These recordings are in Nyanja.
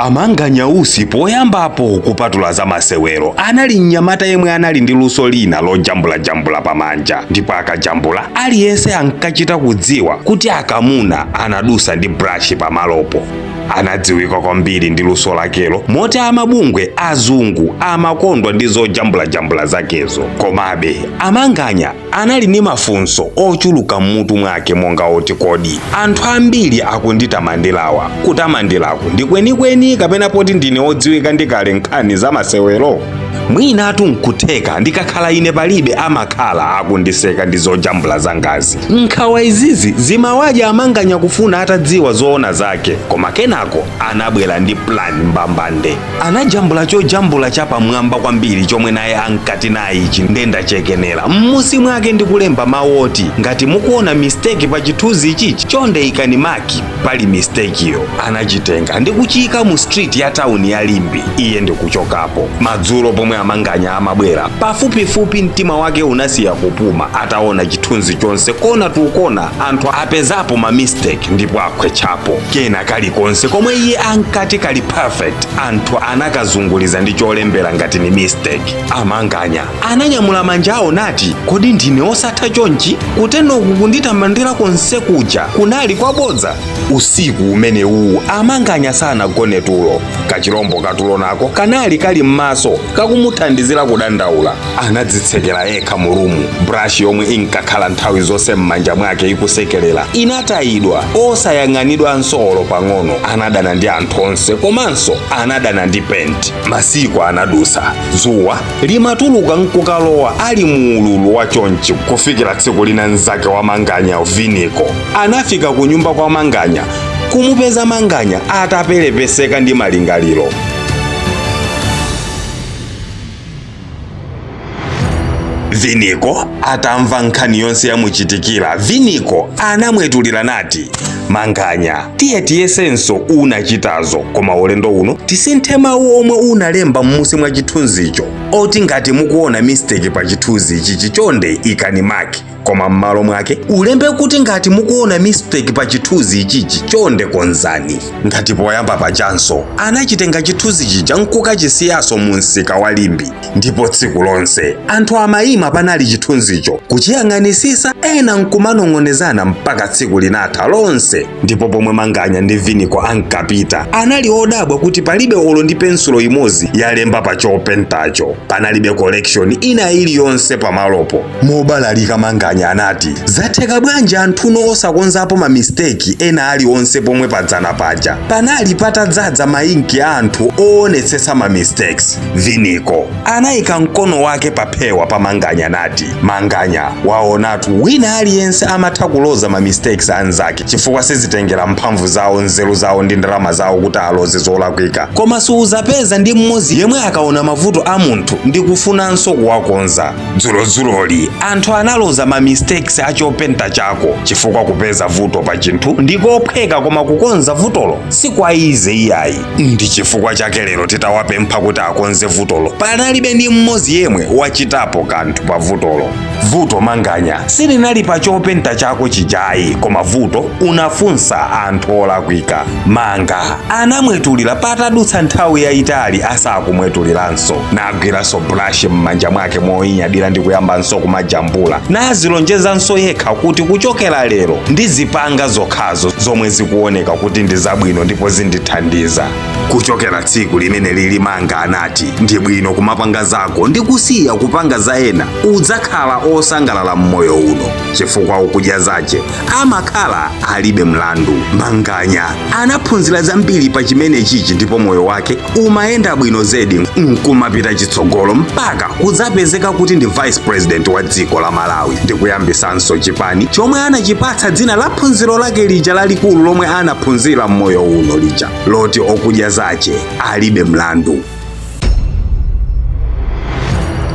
Amanganya usi poyambapo kupatula za masewero anali mnyamata yemwe anali ndi luso lina lojambula pamanja, ndipo akajambula aliyense ankachita kudziwa kuti akamuna anadusa ndi brush pamalopo. Anadziwika kwambiri ndi luso lakelo moti amabungwe azungu amakondwa ndi zojambula zakezo. Komabe Amanganya anali ndi mafunso ochuluka mmutu mwake monga oti kodi anthu ambiri akunditamandirawa kutamandiraku ndi kwenikweni kapena poti ndine odziwika ndi kale nkhani za masewero. Mwinatu nkutheka ndikakhala ine palibe amakhala akundiseka ndi zojambula zangazi. Nkhawa izizi zimawaja Amanganya kufuna atadziwa zoona zake, koma kenako anabwera ndi plan mbambande. Anajambula chojambula chapamwamba kwambiri chomwe naye ankati naye ichi ndendachekenera m'musi mwake ndi kulemba mawu oti ngati mukuona mistake pa chithunzi ichichi chonde ikani maki pali mistake iyo. Anachitenga ndi kuchika mu street ya town ya Limbi iye ndi kuchokapo. Madzulo pomwe Amanganya amabwera pafupifupi mtima wake unasiya kupuma ataona chithunzi chonse kona tukona anthu apezapo ma mistake ndipo akhwechapo. Kena kalikonse komwe iye ankati kali perfect anthu anakazunguliza ndi cholembera ngati ni mistake. Amanganya ananyamula manja awo nati kodi ndine osatha chonchi kutenoku kunditamandira konse kuja kunali kwabodza. Usiku umene uwu Amanganya sanagone tulo. Kachirombo katulo nako kanali kali m'maso kakumuthandizira kudandaula. Anadzitsekera yekha mu rumu. Brush yomwe inkakhala nthawi zonse m'manja mwake ikusekerera inatayidwa osayang'anidwa nsolo pang'ono. Anadana ndi anthu onse komanso anadana ndi penti. Masiku anadusa, dzuwa limatuluka nkukalowa ali mu ululu wa chonchi kufikira tsiku lina mnzake wa Manganya Viniko anafika ku nyumba kwa Manganya kumupeza Manganya atapelepeseka ndi malingaliro. Viniko atamva nkhani yonse yamuchitikira, Viniko anamwetulira nati Manganya tiye tiyesenso unachitazo koma ulendo uno tisinthe mawu omwe unalemba m'musi mwa chithunzicho oti ngati mukuona mistake pa chithunzi ichi chonde ikani maki, koma m'malo mwake ulembe kuti ngati mukuona mistake pa chithunzi ichichi chonde konzani. Ngati poyamba pachanso anachitenga chithunzi chija nkukachisiyaso mu msika wa Limbi, ndipo tsiku lonse anthu amayima panali chithunzicho kuchiyang'anisisa ena nkumanong'onezana mpaka tsiku linatha lonse. Ndipo pomwe Manganya ndi Viniko ankapita anali odabwa kuti palibe olo ndi pensulo imodzi yalemba pa chopentacho, panalibe collection ina iliyonse pamalopo. Mobalalika Manganya anati zatheka bwanji anthuno osakonzapo ma mistake ena aliwonse pomwe padzana paja panali patadzaza mainki a anthu oonetsetsa ma mistakes. Viniko anayika mkono wake paphewa pa Manganya nati Manganya waonatu wina aliyense amatha kuloza ma mistakes anzake chifukwa sizitengera mphamvu zawo, nzeru zawo ndi ndalama zawo kuti aloze zolakwika, koma siuzapeza ndi mmodzi yemwe akaona mavuto a munthu ndi kufunanso kuwakonza. Dzuloli anthu analoza ma mistakes a chopenta chako chifukwa kupeza vuto pa chinthu ndikophweka, koma kukonza vutolo sikwaize iyayi. Ndi chifukwa chake lero titawapempha kuti akonze vutolo panalibe ndi mmodzi yemwe wachitapo kanthu pa vutolo. Vuto Manganya silinali pa chopenta chako chijayi, koma vuto unafunsa anthu olakwika. Manga anamwetulira patadutsa nthawi yayitali asakumwetuliranso, nagwiranso brush m'manja mwake moyinyadira ndi kuyambanso kumajambula nazilonjezanso yekha kuti kuchokera lero ndizipanga zokhazo zomwe zikuoneka kuti ndi zabwino ndipo zindithandiza. Kuchokera tsiku limene lili Manga anati ndi bwino kumapanga zako ndi kusiya kupanga za ena, udzakhala osangalala mmoyo uno chifukwa ukudya zache amakhala alibe mlandu. Manganya anaphunzira zambiri pa chimene chichi ndipo moyo wake umayenda bwino zedi nkumapita chitsogolo mpaka kudzapezeka kuti ndi vice president wa dziko la Malawi ndi kuyambisanso chipani chomwe anachipatsa dzina la phunziro lake lija lalikulu lomwe anaphunzira mmoyo uno lija loti okudya zache alibe mlandu.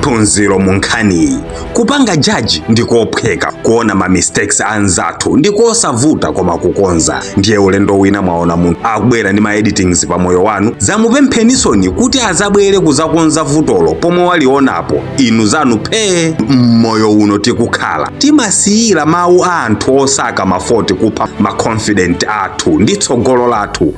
Phunziro munkhani kupanga jaji ndikophweka, kuona ma mistakes anzathu ndikosavuta koma kukonza. Ndiye ulendo wina mwaona munthu akubwera ndi ma editings pa moyo wanu, zamupemphenisoni kuti azabwere kuzakonza vutolo pomwe walionapo inu zanu phe. Mmoyo uno tikukhala timasiyira mawu a anthu osaka mafoti kupha ma confident athu ndi tsogolo lathu.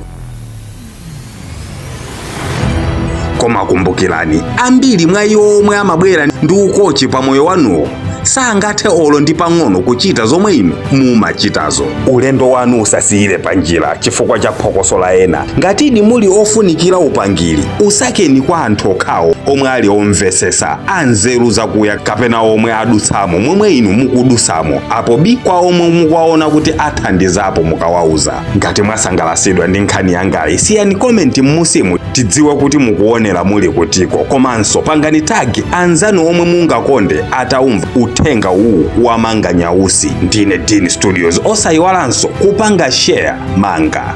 Koma kumbukirani, ambiri mwa iwo omwe amabwera ndi ukochi pa moyo wanuwo sangathe olo ndi pang'ono kuchita zomwe inu mumachitazo. Ulendo wanu usasiyire pa njira chifukwa cha phokoso la ena. Ngatidi muli ofunikira upangiri, usakeni kwa anthu okhawo omwe ali omvesesa, anzeru zakuya kapena omwe adutsamo momwe inu mukudutsamo, apo kwa omwe mukuwaona kuti athandizapo mukawauza. Ngati mwasangalasidwa ndi nkhani yangayi, siyani komenti m'munsimu tidziwe kuti mukuonera muli kutiko. Komanso pangani tagi anzanu omwe mungakonde ataumva uthenga uwu wa Manga Nyausi. Ndine Dini Studios. Osayiwalanso kupanga share Manga.